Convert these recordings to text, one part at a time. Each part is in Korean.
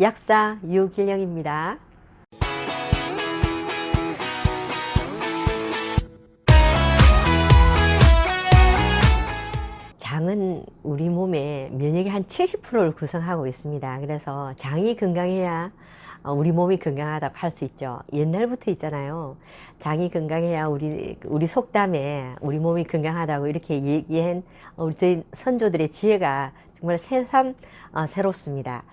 약사 유길영입니다. 장은 우리 몸의 면역의 한 70%를 구성하고 있습니다. 그래서 장이 건강해야 우리 몸이 건강하다고 할 수 있죠. 옛날부터 있잖아요. 장이 건강해야 우리 속담에 우리 몸이 건강하다고 이렇게 얘기한 저희 선조들의 지혜가 정말 새삼 새롭습니다.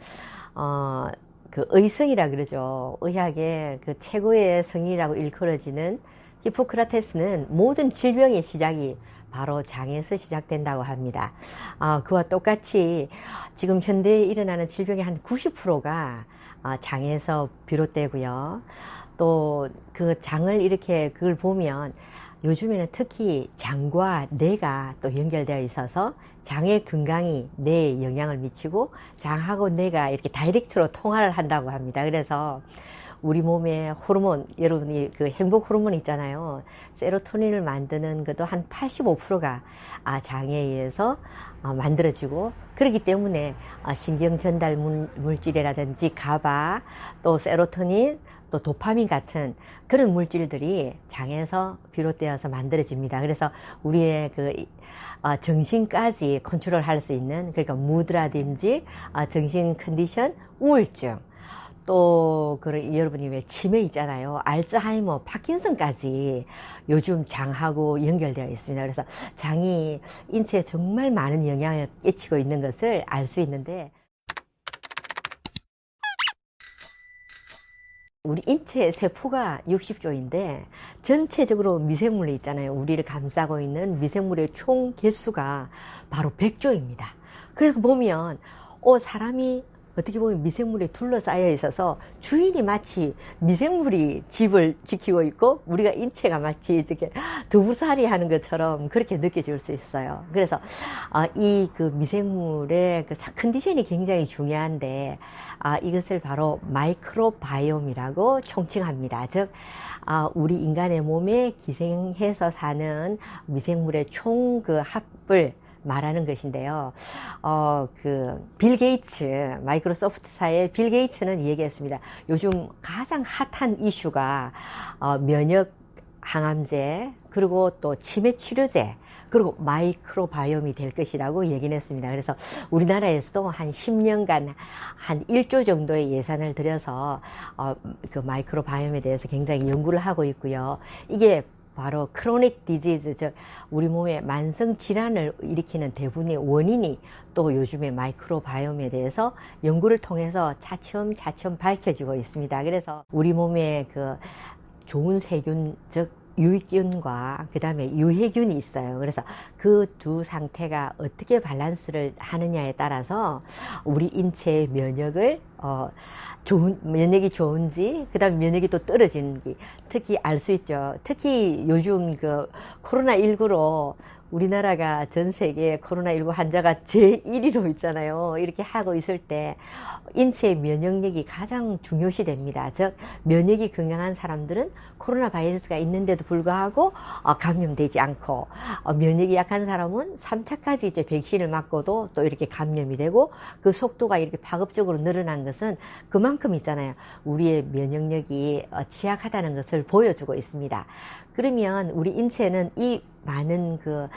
그 의성이라 그러죠. 의학의 그 최고의 성인이라고 일컬어지는 히포크라테스는 모든 질병의 시작이 바로 장에서 시작된다고 합니다. 그와 똑같이 지금 현대에 일어나는 질병의 한 90%가 장에서 비롯되고요. 또 그 장을 이렇게 그걸 보면 요즘에는 특히 장과 뇌가 또 연결되어 있어서 장의 건강이 뇌에 영향을 미치고 장하고 뇌가 이렇게 다이렉트로 통화를 한다고 합니다. 그래서 우리 몸의 호르몬, 여러분이 그 행복 호르몬 있잖아요. 세로토닌을 만드는 것도 한 85%가 장에 의해서 만들어지고, 그렇기 때문에 신경 전달 물질이라든지 가바, 또 세로토닌, 또 도파민 같은 그런 물질들이 장에서 비롯되어서 만들어집니다. 그래서 우리의 그 정신까지 컨트롤할 수 있는, 그러니까 무드라든지 정신 컨디션, 우울증, 또 여러분이 왜 치매 있잖아요. 알츠하이머, 파킨슨까지 요즘 장하고 연결되어 있습니다. 그래서 장이 인체에 정말 많은 영향을 끼치고 있는 것을 알 수 있는데, 우리 인체의 세포가 60조인데 전체적으로 미생물이 있잖아요. 우리를 감싸고 있는 미생물의 총 개수가 바로 100조입니다. 그래서 보면 사람이 어떻게 보면 미생물에 둘러싸여 있어서 주인이 마치 미생물이 집을 지키고 있고 우리가 인체가 마치 이렇게 두부살이 하는 것처럼 그렇게 느껴질 수 있어요. 그래서 이 그 미생물의 그 컨디션이 굉장히 중요한데 이것을 바로 마이크로바이옴이라고 총칭합니다. 즉 우리 인간의 몸에 기생해서 사는 미생물의 총 그 합을 말하는 것인데요. 빌 게이츠, 마이크로소프트사의 빌 게이츠는 얘기했습니다. 요즘 가장 핫한 이슈가 면역 항암제, 그리고 또 치매 치료제, 그리고 마이크로바이옴이 될 것이라고 얘기는 했습니다. 그래서 우리나라에서도 한 10년간 한 1조 정도의 예산을 들여서 그 마이크로바이옴에 대해서 굉장히 연구를 하고 있고요. 이게 바로 크로닉 디지즈, 즉 우리 몸의 만성 질환을 일으키는 대부분의 원인이 또 요즘에 마이크로바이옴에 대해서 연구를 통해서 차츰 밝혀지고 있습니다. 그래서 우리 몸에 그 좋은 세균, 즉 유익균과 그 다음에 유해균이 있어요. 그래서 그 두 상태가 어떻게 밸런스를 하느냐에 따라서 우리 인체의 면역을 면역이 좋은지, 그 다음에 면역이 또 떨어지는지 특히 알 수 있죠. 특히 요즘 그 코로나19로 우리나라가 전 세계 코로나19 환자가 제1위로 있잖아요. 이렇게 하고 있을 때 인체의 면역력이 가장 중요시 됩니다. 즉 면역이 건강한 사람들은 코로나 바이러스가 있는데도 불구하고 감염되지 않고, 면역이 약한 사람은 3차까지 이제 백신을 맞고도 또 이렇게 감염이 되고, 그 속도가 이렇게 파급적으로 늘어난 것은 그만큼 있잖아요. 우리의 면역력이 취약하다는 것을 보여주고 있습니다. 그러면 우리 인체는 이 많은 그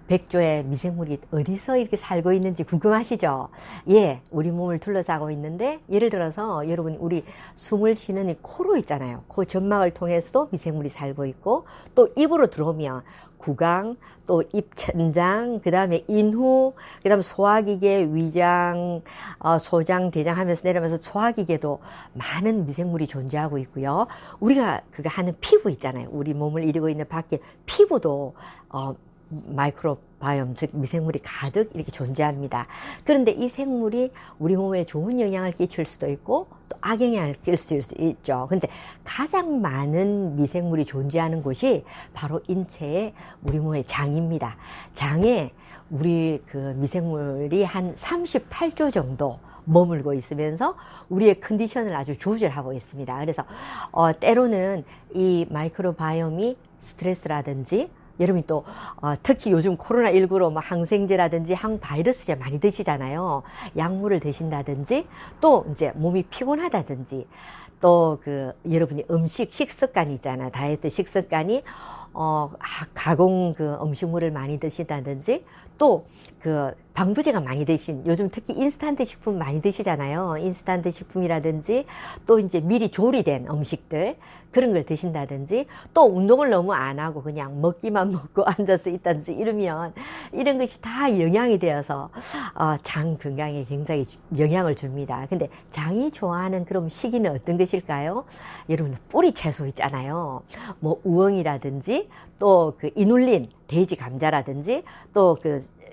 100조의 미생물이 어디서 이렇게 살고 있는지 궁금하시죠? 예, 우리 몸을 둘러싸고 있는데, 예를 들어서 여러분 우리 숨을 쉬는 이 코로 있잖아요. 코 점막을 통해서도 미생물이 살고 있고, 또 입으로 들어오면 구강, 또 입천장, 그 다음에 인후, 그 다음 소화기계, 위장, 소장, 대장 하면서 내려가면서 소화기계도 많은 미생물이 존재하고 있고요. 우리가 그거 하는 피부 있잖아요. 우리 몸을 이루고 있는 밖에 피부도 마이크로바이옴, 즉 미생물이 가득 이렇게 존재합니다. 그런데 이 생물이 우리 몸에 좋은 영향을 끼칠 수도 있고 또 악영향을 끼칠 수 있죠. 그런데 가장 많은 미생물이 존재하는 곳이 바로 인체의 우리 몸의 장입니다. 장에 우리 그 미생물이 한 38조 정도 머물고 있으면서 우리의 컨디션을 아주 조절하고 있습니다. 그래서 때로는 이 마이크로바이옴이 스트레스라든지 여러분이 또 특히 요즘 코로나19로 뭐 항생제라든지 항바이러스제 많이 드시잖아요. 약물을 드신다든지 또 이제 몸이 피곤하다든지 또 그 여러분이 식습관이 있잖아요. 다이어트 식습관이 가공 그 음식물을 많이 드신다든지 또 그 방부제가 많이 드신 요즘 특히 인스턴트 식품 많이 드시잖아요. 인스턴트 식품이라든지 또 이제 미리 조리된 음식들 그런 걸 드신다든지 또 운동을 너무 안 하고 그냥 먹기만 먹고 앉아서 있다든지 이러면 이런 것이 다 영향이 되어서 장 건강에 굉장히 영향을 줍니다. 근데 장이 좋아하는 그런 식이는 어떤 것일까요? 여러분 뿌리 채소 있잖아요. 뭐 우엉이라든지 또 그 이눌린 돼지 감자라든지 또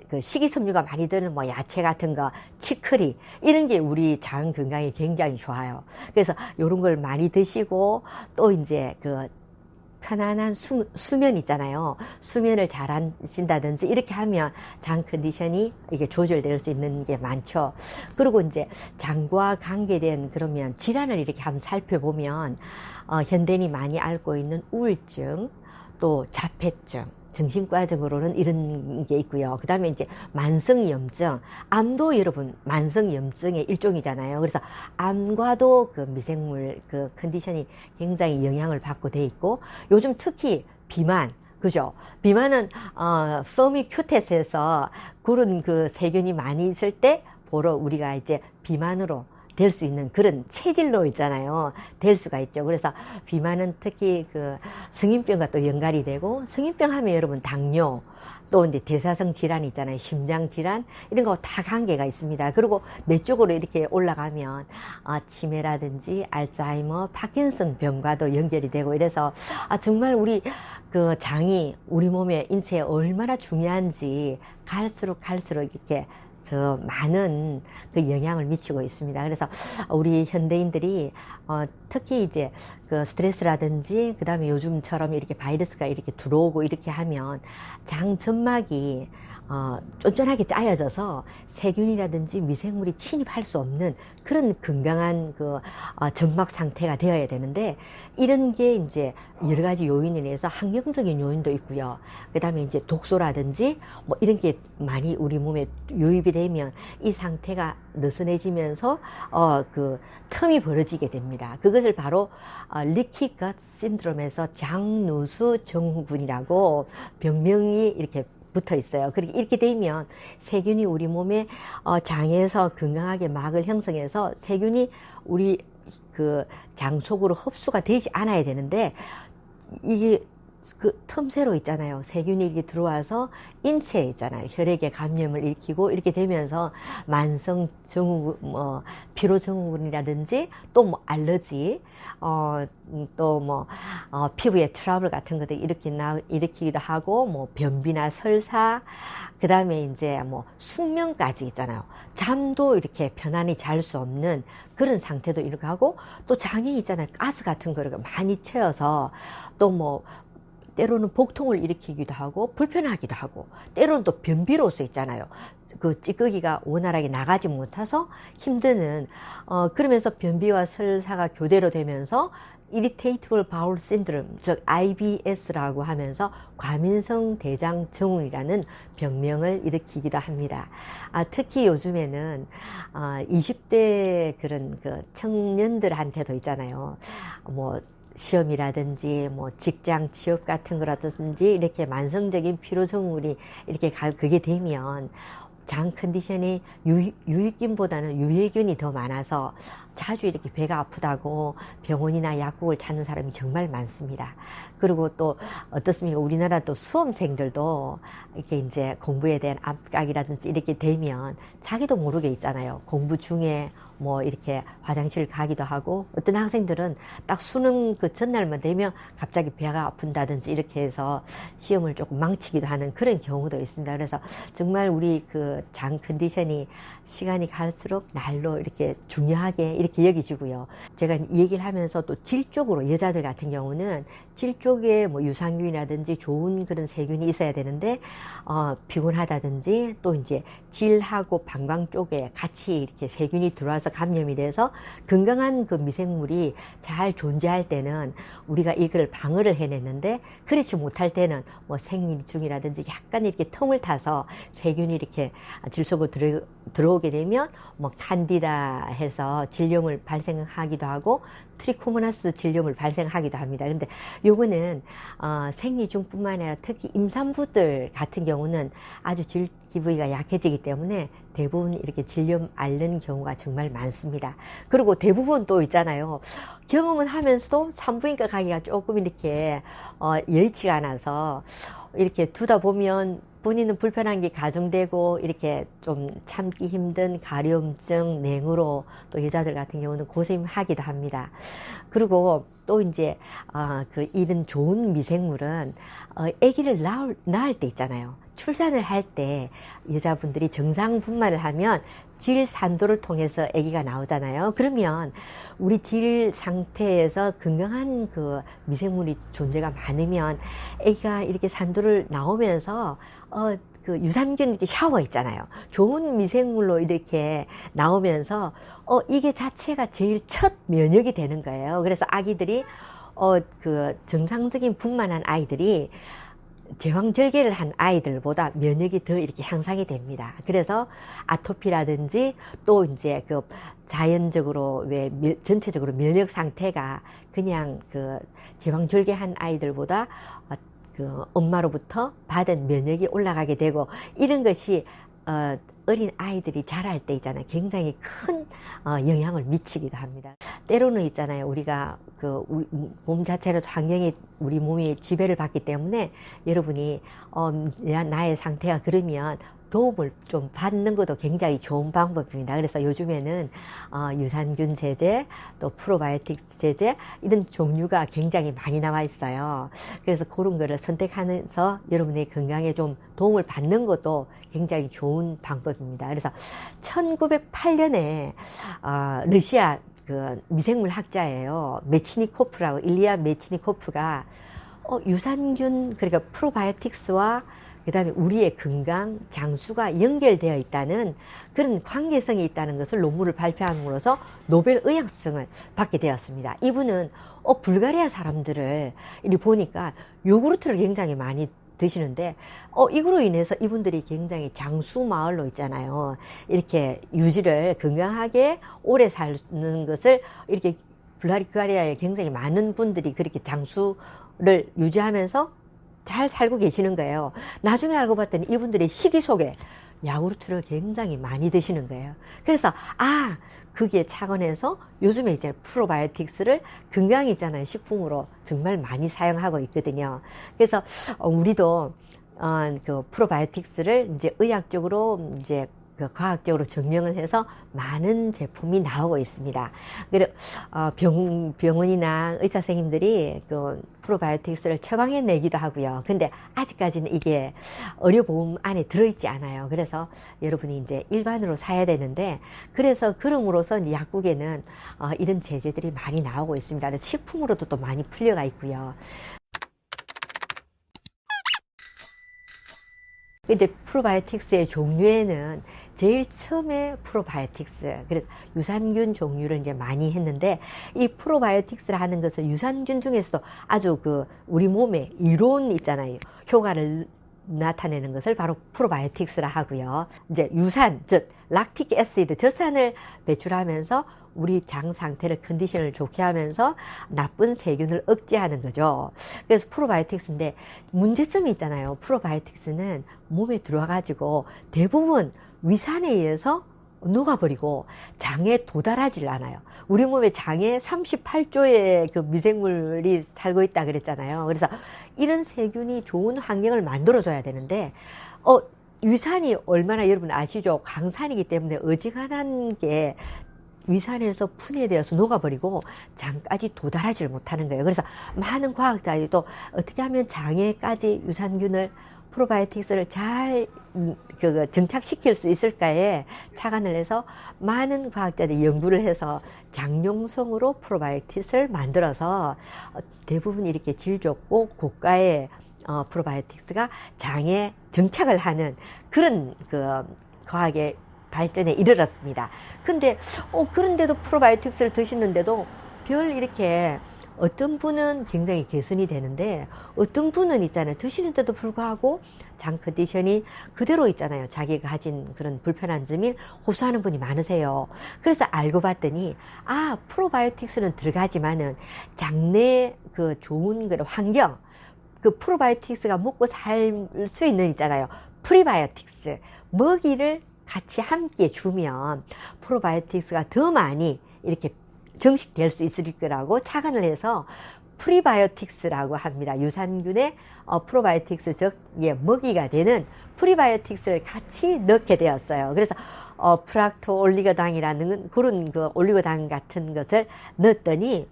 그 식이섬유가 많이 드는 뭐 야채 같은 거, 치커리 이런 게 우리 장 건강에 굉장히 좋아요. 그래서 이런 걸 많이 드시고 또 이제 그 편안한 수면 있잖아요. 수면을 잘 하신다든지 이렇게 하면 장 컨디션이 이게 조절될 수 있는 게 많죠. 그리고 이제 장과 관계된 그러면 질환을 이렇게 한번 살펴보면 현대인이 많이 앓고 있는 우울증 또 자폐증 정신과적으로는 이런 게 있고요. 그 다음에 이제 만성염증, 암도 여러분 만성염증의 일종이잖아요. 그래서 암과도 그 미생물 그 컨디션이 굉장히 영향을 받고 돼 있고 요즘 특히 비만, 그죠? 비만은 퍼미큐텟에서 그런 그 세균이 많이 있을 때 보러 우리가 이제 비만으로 될 수 있는 그런 체질로 있잖아요. 될 수가 있죠. 그래서 비만은 특히 그 성인병과 또 연관이 되고 성인병 하면 여러분 당뇨 또 이제 대사성 질환 있잖아요. 심장 질환 이런 거 다 관계가 있습니다. 그리고 뇌 쪽으로 이렇게 올라가면 치매라든지 알츠하이머, 파킨슨 병과도 연결이 되고 이래서 정말 우리 그 장이 우리 몸의 인체에 얼마나 중요한지 갈수록 이렇게 더 많은 그 영향을 미치고 있습니다. 그래서 우리 현대인들이 특히 이제 그 스트레스라든지 그 다음에 요즘처럼 이렇게 바이러스가 이렇게 들어오고 이렇게 하면 장 점막이 쫀쫀하게 짜여져서 세균이라든지 미생물이 침입할 수 없는 그런 건강한 그 점막 상태가 되어야 되는데 이런 게 이제 여러 가지 요인에 의해서 환경적인 요인도 있고요. 그 다음에 이제 독소라든지 뭐 이런 게 많이 우리 몸에 유입이 되면 이 상태가 느슨해지면서 그 틈이 벌어지게 됩니다. 그것을 바로 리키 것 신드롬에서 장누수 증후군이라고 병명이 이렇게 붙어 있어요. 그렇게 이렇게 되면 세균이 우리 몸에 장에서 건강하게 막을 형성해서 세균이 우리 그 장 속으로 흡수가 되지 않아야 되는데 이게 그 틈새로 있잖아요. 세균이 이렇게 들어와서 인체에 있잖아요. 혈액에 감염을 일으키고 이렇게 되면서 만성 증후군, 피로 증후군이라든지 또 뭐 알러지, 또 뭐 피부에 트러블 같은 것들 일으키기도 하고 뭐 변비나 설사, 그 다음에 이제 뭐 숙면까지 있잖아요. 잠도 이렇게 편안히 잘 수 없는 그런 상태도 이렇게 하고 또 장에 있잖아요. 가스 같은 거를 많이 채워서 또 뭐 때로는 복통을 일으키기도 하고 불편하기도 하고 때로는 또 변비로서 있잖아요. 그 찌꺼기가 원활하게 나가지 못해서 힘드는 그러면서 변비와 설사가 교대로 되면서 Irritable Bowel Syndrome, 즉 IBS라고 하면서 과민성 대장 증후군이라는 병명을 일으키기도 합니다. 특히 요즘에는 20대 그런 그 청년들한테도 있잖아요. 뭐 시험이라든지 뭐 직장 취업 같은 거라든지 이렇게 만성적인 피로 증후군이 이렇게 그게 되면 장 컨디션이 유익균보다는 유해균이 더 많아서 자주 이렇게 배가 아프다고 병원이나 약국을 찾는 사람이 정말 많습니다. 그리고 또 어떻습니까? 우리나라 또 수험생들도 이렇게 이제 공부에 대한 압박이라든지 이렇게 되면 자기도 모르게 있잖아요. 공부 중에 뭐 이렇게 화장실 가기도 하고 어떤 학생들은 딱 수능 그 전날만 되면 갑자기 배가 아픈다든지 이렇게 해서 시험을 조금 망치기도 하는 그런 경우도 있습니다. 그래서 정말 우리 그 장 컨디션이 시간이 갈수록 날로 이렇게 중요하게 이렇게 여기지고요. 제가 이 얘기를 하면서 또 질 쪽으로 여자들 같은 경우는 질 쪽에 뭐 유산균이라든지 좋은 그런 세균이 있어야 되는데, 피곤하다든지 또 이제 질하고 방광 쪽에 같이 이렇게 세균이 들어와서 감염이 돼서 건강한 그 미생물이 잘 존재할 때는 우리가 이걸 방어를 해냈는데, 그렇지 못할 때는 뭐 생리 중이라든지 약간 이렇게 틈을 타서 세균이 이렇게 질 속으로 들어오게 되면 뭐 칸디다 해서 질염을 발생하기도 하고 트리코모나스 질염을 발생하기도 합니다. 근데 요거는 생리 중뿐만 아니라 특히 임산부들 같은 경우는 아주 질기 부위가 약해지기 때문에 대부분 이렇게 질염 앓는 경우가 정말 많습니다. 그리고 대부분 또 있잖아요. 경험은 하면서도 산부인과 가기가 조금 이렇게 여의치가 않아서 이렇게 두다 보면 본인은 불편한 게 가중되고 이렇게 좀 참기 힘든 가려움증, 냉으로 또 여자들 같은 경우는 고생하기도 합니다. 그리고 또 이제 그 이런 좋은 미생물은 아기를 낳을 때 있잖아요. 출산을 할 때 여자분들이 정상 분만을 하면 질 산도를 통해서 아기가 나오잖아요. 그러면 우리 질 상태에서 건강한 그 미생물이 존재가 많으면 아기가 이렇게 산도를 나오면서 그 유산균 이제 샤워 있잖아요. 좋은 미생물로 이렇게 나오면서 이게 자체가 제일 첫 면역이 되는 거예요. 그래서 아기들이 그 정상적인 분만한 아이들이 제왕절개를 한 아이들보다 면역이 더 이렇게 향상이 됩니다. 그래서 아토피라든지 또 이제 그 자연적으로 왜 전체적으로 면역 상태가 그냥 그 제왕절개한 아이들보다 그 엄마로부터 받은 면역이 올라가게 되고, 이런 것이 어린 아이들이 자랄 때 있잖아요. 굉장히 큰 영향을 미치기도 합니다. 때로는 있잖아요. 우리가 그 몸 자체로 환경이 우리 몸이 지배를 받기 때문에 여러분이 나의 상태가 그러면 도움을 좀 받는 것도 굉장히 좋은 방법입니다. 그래서 요즘에는 유산균 제제, 또 프로바이오틱 제제 이런 종류가 굉장히 많이 나와 있어요. 그래서 그런 거를 선택하면서 여러분의 건강에 좀 도움을 받는 것도 굉장히 좋은 방법입니다. 그래서 1908년에 러시아 그 미생물 학자예요. 메치니코프라고, 일리아 메치니코프가 유산균, 그러니까 프로바이오틱스와 그 다음에 우리의 건강, 장수가 연결되어 있다는 그런 관계성이 있다는 것을 논문을 발표함으로써 노벨 의학상을 받게 되었습니다. 이분은 불가리아 사람들을 이렇게 보니까 요구르트를 굉장히 많이 드시는데 이거로 인해서 이분들이 굉장히 장수 마을로 있잖아요. 이렇게 유지를 건강하게 오래 사는 것을 이렇게 불가리아에 굉장히 많은 분들이 그렇게 장수를 유지하면서 잘 살고 계시는 거예요. 나중에 알고 봤더니 이분들의 식이 속에 야구르트를 굉장히 많이 드시는 거예요. 그래서 그게 착안해서 요즘에 이제 프로바이오틱스를 건강이잖아요. 식품으로 정말 많이 사용하고 있거든요. 그래서 우리도 그 프로바이오틱스를 이제 의학적으로 이제 그 과학적으로 증명을 해서 많은 제품이 나오고 있습니다. 그리고 병원이나 의사 선생님들이 그 프로바이오틱스를 처방해 내기도 하고요. 근데 아직까지는 이게 의료보험 안에 들어있지 않아요. 그래서 여러분이 이제 일반으로 사야 되는데, 그래서 그럼으로써 약국에는 이런 제재들이 많이 나오고 있습니다. 그래서 식품으로도 또 많이 풀려가 있고요. 이제 프로바이오틱스의 종류에는 제일 처음에 프로바이오틱스, 그래서 유산균 종류를 이제 많이 했는데, 이 프로바이오틱스를 하는 것은 유산균 중에서도 아주 그 우리 몸에 이론 있잖아요. 효과를 나타내는 것을 바로 프로바이오틱스라 하고요. 이제 유산, 즉 락틱 애시드, 젖산을 배출하면서 우리 장 상태를 컨디션을 좋게 하면서 나쁜 세균을 억제하는 거죠. 그래서 프로바이오틱스인데 문제점이 있잖아요. 프로바이오틱스는 몸에 들어와가지고 대부분 위산에 의해서 녹아버리고 장에 도달하지 않아요. 우리 몸의 장에 38조의 그 미생물이 살고 있다 그랬잖아요. 그래서 이런 세균이 좋은 환경을 만들어줘야 되는데 위산이 얼마나 여러분 아시죠? 강산이기 때문에 어지간한 게 위산에서 분해되어서 녹아버리고 장까지 도달하지 못하는 거예요. 그래서 많은 과학자들도 어떻게 하면 장에까지 유산균을 프로바이오틱스를 잘 정착시킬 수 있을까에 착안을 해서 많은 과학자들이 연구를 해서 장용성으로 프로바이오틱스를 만들어서 대부분 이렇게 질 좋고 고가의 프로바이오틱스가 장에 정착을 하는 그런 과학의 발전에 이르렀습니다. 근데 그런데도 프로바이오틱스를 드시는데도 별 이렇게 어떤 분은 굉장히 개선이 되는데 어떤 분은 있잖아요. 드시는데도 불구하고 장 컨디션이 그대로 있잖아요. 자기가 가진 그런 불편한 점이 호소하는 분이 많으세요. 그래서 알고 봤더니 프로바이오틱스는 들어가지만은 장내 그 좋은 그런 환경, 그 프로바이오틱스가 먹고 살 수 있는 있잖아요. 프리바이오틱스 먹이를 같이 함께 주면 프로바이오틱스가 더 많이 이렇게 정식될 수 있을 거라고 착안을 해서 프리바이오틱스라고 합니다. 유산균의 프로바이오틱스, 즉 먹이가 되는 프리바이오틱스를 같이 넣게 되었어요. 그래서 프락토 올리고당이라는 그런 그 올리고당 같은 것을 넣었더니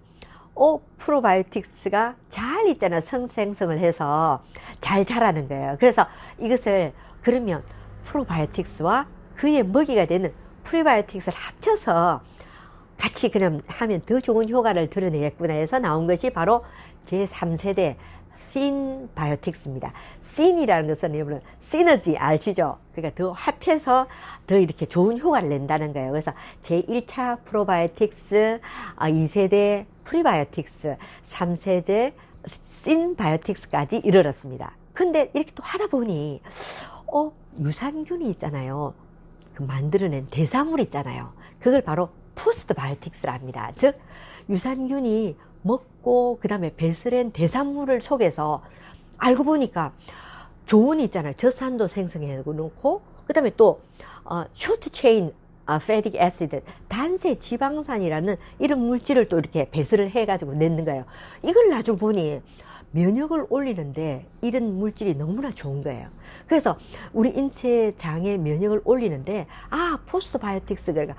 프로바이오틱스가 잘 있잖아. 성생성을 해서 잘 자라는 거예요. 그래서 이것을 그러면 프로바이오틱스와 그의 먹이가 되는 프리바이오틱스를 합쳐서 같이 그럼 하면 더 좋은 효과를 드러내겠구나 해서 나온 것이 바로 제3세대 신바이오틱스입니다. 신이라는 것은 여러분 시너지 아시죠? 그러니까 더 합해서 더 이렇게 좋은 효과를 낸다는 거예요. 그래서 제1차 프로바이오틱스, 2세대 프리바이오틱스, 3세대 신바이오틱스까지 이르렀습니다. 근데 이렇게 또 하다 보니 유산균이 있잖아요. 그 만들어낸 대사물 있잖아요. 그걸 바로 포스트 바이오틱스라 합니다. 즉 유산균이 먹고 그 다음에 배설한 대사물을 속에서 알고 보니까 좋은 있잖아요. 젖산도 생성해 놓고 그 다음에 또 쇼트 체인 패틱 애시드 단세 지방산이라는 이런 물질을 또 이렇게 배설을 해가지고 냈는 거예요. 이걸 나중에 보니 면역을 올리는데 이런 물질이 너무나 좋은 거예요. 그래서 우리 인체 장의 면역을 올리는데 포스트 바이오틱스 그러니까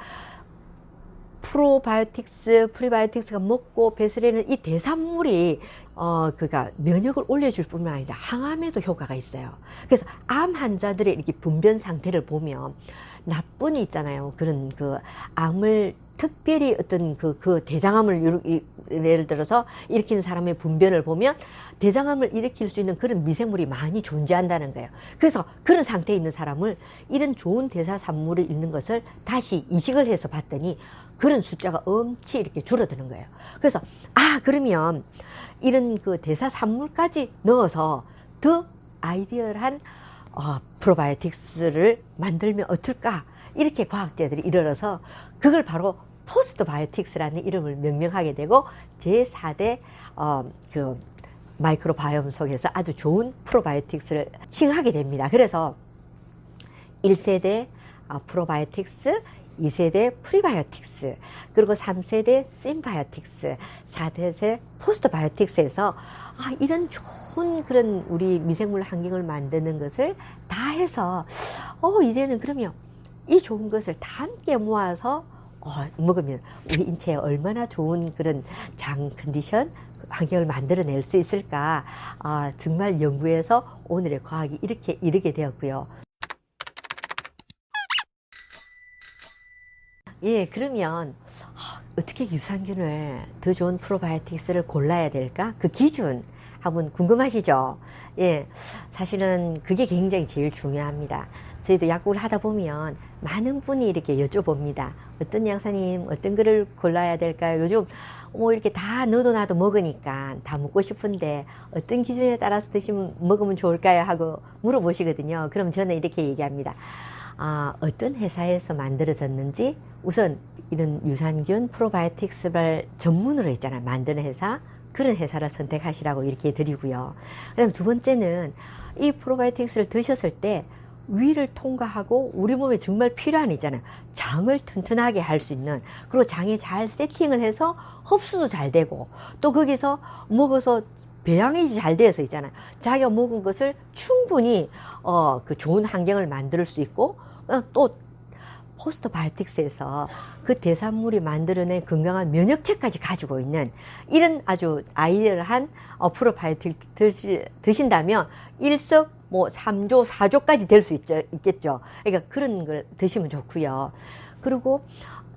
프로바이오틱스, 프리바이오틱스가 먹고 배설하는 이 대산물이 그가 면역을 올려줄 뿐만 아니라 항암에도 효과가 있어요. 그래서 암 환자들의 이렇게 분변 상태를 보면 나쁜 있잖아요. 그런 그 암을 특별히 어떤 그 대장암을 예를 들어서 일으키는 사람의 분변을 보면 대장암을 일으킬 수 있는 그런 미생물이 많이 존재한다는 거예요. 그래서 그런 상태에 있는 사람을 이런 좋은 대사산물이 있는 것을 다시 이식을 해서 봤더니 그런 숫자가 엄청 이렇게 줄어드는 거예요. 그래서 그러면 이런 그 대사산물까지 넣어서 더 아이디얼한 프로바이오틱스를 만들면 어떨까? 이렇게 과학자들이 이르러서 그걸 바로 포스트 바이오틱스라는 이름을 명명하게 되고 제4대 그 마이크로바이옴 속에서 아주 좋은 프로바이오틱스를 칭하게 됩니다. 그래서 1세대 프로바이오틱스, 2세대 프리바이오틱스, 그리고 3세대 신바이오틱스, 4세대 포스트바이오틱스에서 이런 좋은 그런 우리 미생물 환경을 만드는 것을 다 해서 이제는 그러면 이 좋은 것을 다 함께 모아서 먹으면 우리 인체에 얼마나 좋은 그런 장 컨디션 환경을 만들어낼 수 있을까. 정말 연구해서 오늘의 과학이 이렇게 이르게 되었고요. 그러면 어떻게 유산균을 더 좋은 프로바이오틱스를 골라야 될까? 그 기준 한번 궁금하시죠? 사실은 그게 굉장히 제일 중요합니다. 저희도 약국을 하다 보면 많은 분이 이렇게 여쭤봅니다. 어떤 약사님, 어떤 거를 골라야 될까요? 요즘 이렇게 다 너도 나도 먹으니까 다 먹고 싶은데 어떤 기준에 따라서 먹으면 좋을까요? 하고 물어보시거든요. 그럼 저는 이렇게 얘기합니다. 어떤 회사에서 만들어졌는지 우선 이런 유산균 프로바이오틱스를 전문으로 있잖아요. 만드는 회사. 그런 회사를 선택하시라고 이렇게 드리고요. 그다음 두 번째는 이 프로바이오틱스를 드셨을 때 위를 통과하고 우리 몸에 정말 필요한 있잖아요. 장을 튼튼하게 할 수 있는, 그리고 장에 잘 세팅을 해서 흡수도 잘 되고 또 거기서 먹어서 배양이 잘 되어서 있잖아요. 자기가 먹은 것을 충분히 그 좋은 환경을 만들 수 있고 또 포스트바이오틱스에서 그 대산물이 만들어낸 건강한 면역체까지 가지고 있는 이런 아주 아이디어한 프로바이오틱 드신다면 일석 뭐 3조, 4조까지 될 수 있겠죠. 그러니까 그런 걸 드시면 좋고요. 그리고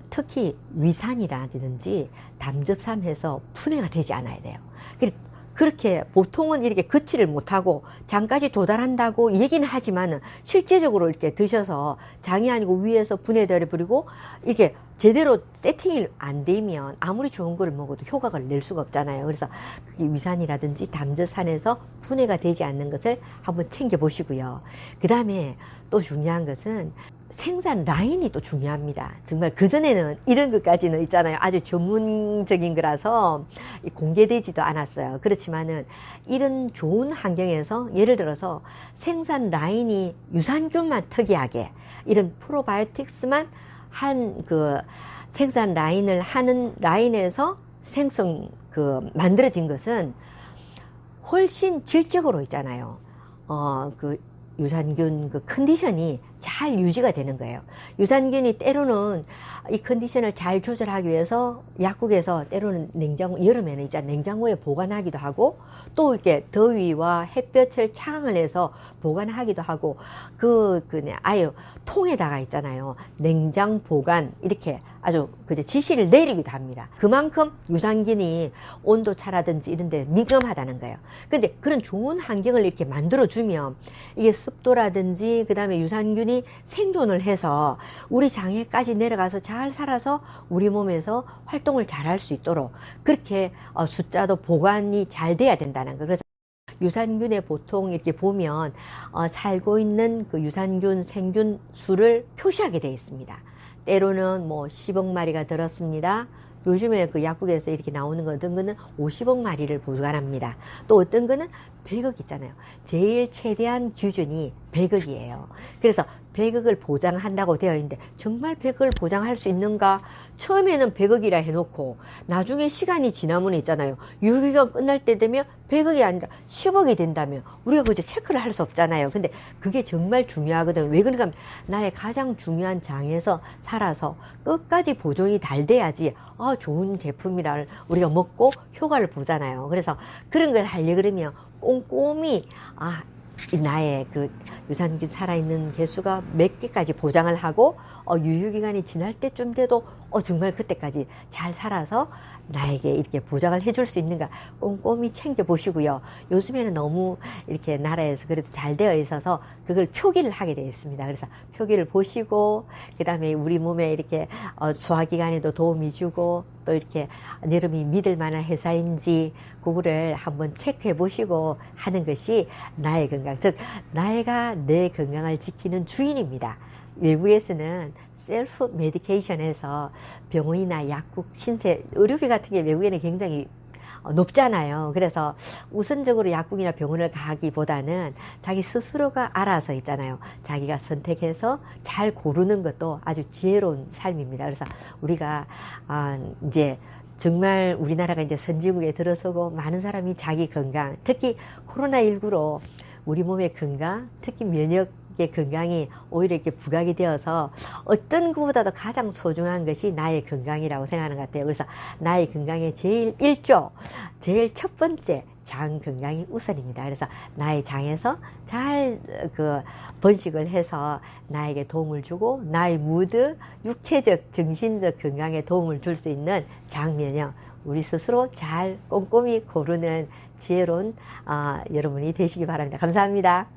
특히 위산이라든지 담즙산해서 분해가 되지 않아야 돼요. 그렇게 보통은 이렇게 걷지를 못하고 장까지 도달한다고 얘기는 하지만 실제적으로 이렇게 드셔서 장이 아니고 위에서 분해되어 버리고 이렇게 제대로 세팅이 안 되면 아무리 좋은 걸 먹어도 효과를 낼 수가 없잖아요. 그래서 그게 위산이라든지 담즙산에서 분해가 되지 않는 것을 한번 챙겨 보시고요. 그 다음에 또 중요한 것은 생산 라인이 또 중요합니다. 정말 그전에는 이런 것까지는 있잖아요. 아주 전문적인 거라서 공개되지도 않았어요. 그렇지만은 이런 좋은 환경에서 예를 들어서 생산 라인이 유산균만 특이하게 이런 프로바이오틱스만 한 그 생산 라인을 하는 라인에서 만들어진 것은 훨씬 질적으로 있잖아요. 그 유산균 그 컨디션이 잘 유지가 되는 거예요. 유산균이 때로는 이 컨디션을 잘 조절하기 위해서 약국에서 때로는 여름에는 이제 냉장고에 보관하기도 하고 또 이렇게 더위와 햇볕을 차광을 보관하기도 하고 아유 통에다가 있잖아요. 냉장 보관 이렇게 아주 지시를 내리기도 합니다. 그만큼 유산균이 온도 차라든지 이런 데 민감하다는 거예요. 근데 그런 좋은 환경을 이렇게 만들어주면 이게 습도라든지 그 다음에 유산균이 생존을 해서 우리 장에까지 내려가서 잘 살아서 우리 몸에서 활동을 잘 할 수 있도록 그렇게 숫자도 보관이 잘 돼야 된다는 거예요. 그래서 유산균에 보통 이렇게 보면 살고 있는 그 유산균 생균 수를 표시하게 되어 있습니다. 때로는 뭐 10억 마리가 들었습니다. 요즘에 그 약국에서 이렇게 나오는 거 어떤 거는 50억 마리를 보관합니다. 또 어떤 거는 100억 있잖아요. 제일 최대한 기준이 100억이에요. 그래서 100억을 보장한다고 되어 있는데 정말 100억을 보장할 수 있는가? 처음에는 100억이라 해놓고 나중에 시간이 지나면 있잖아요. 유효기간 끝날 때 되면 100억이 아니라 10억이 된다면 우리가 그저 체크를 할 수 없잖아요. 근데 그게 정말 중요하거든요. 왜 그런가 하면 나의 가장 중요한 장에서 살아서 끝까지 보존이 잘 돼야지 좋은 제품이라 우리가 먹고 효과를 보잖아요. 그래서 그런 걸 하려 그러면 꼼꼼히 나의 그 유산균 살아있는 개수가 몇 개까지 보장을 하고 유효기간이 지날 때쯤 돼도 정말 그때까지 잘 살아서 나에게 이렇게 보장을 해줄 수 있는가 꼼꼼히 챙겨보시고요. 요즘에는 너무 이렇게 나라에서 그래도 잘 되어 있어서 그걸 표기를 하게 되어 있습니다. 그래서 표기를 보시고 그 다음에 우리 몸에 이렇게 소화기관에도 도움이 주고 또 이렇게 여러분이 믿을 만한 회사인지 그거를 한번 체크해 보시고 하는 것이 나의 건강, 즉 나가 내 건강을 지키는 주인입니다. 외국에서는 셀프 메디케이션에서 병원이나 약국, 신세, 의료비 같은 게 외국에는 굉장히 높잖아요. 그래서 우선적으로 약국이나 병원을 가기보다는 자기 스스로가 알아서 있잖아요. 자기가 선택해서 잘 고르는 것도 아주 지혜로운 삶입니다. 그래서 우리가 이제 정말 우리나라가 이제 선진국에 들어서고 많은 사람이 자기 건강, 특히 코로나19로 우리 몸의 건강, 특히 면역의 건강이 오히려 이렇게 부각이 되어서 어떤 것보다도 가장 소중한 것이 나의 건강이라고 생각하는 것 같아요. 그래서 나의 건강의 제일 제일 첫 번째 장 건강이 우선입니다. 그래서 나의 장에서 잘 번식을 해서 나에게 도움을 주고 나의 무드, 육체적, 정신적 건강에 도움을 줄 수 있는 장 면역, 우리 스스로 잘 꼼꼼히 고르는 지혜로운 여러분이 되시기 바랍니다. 감사합니다.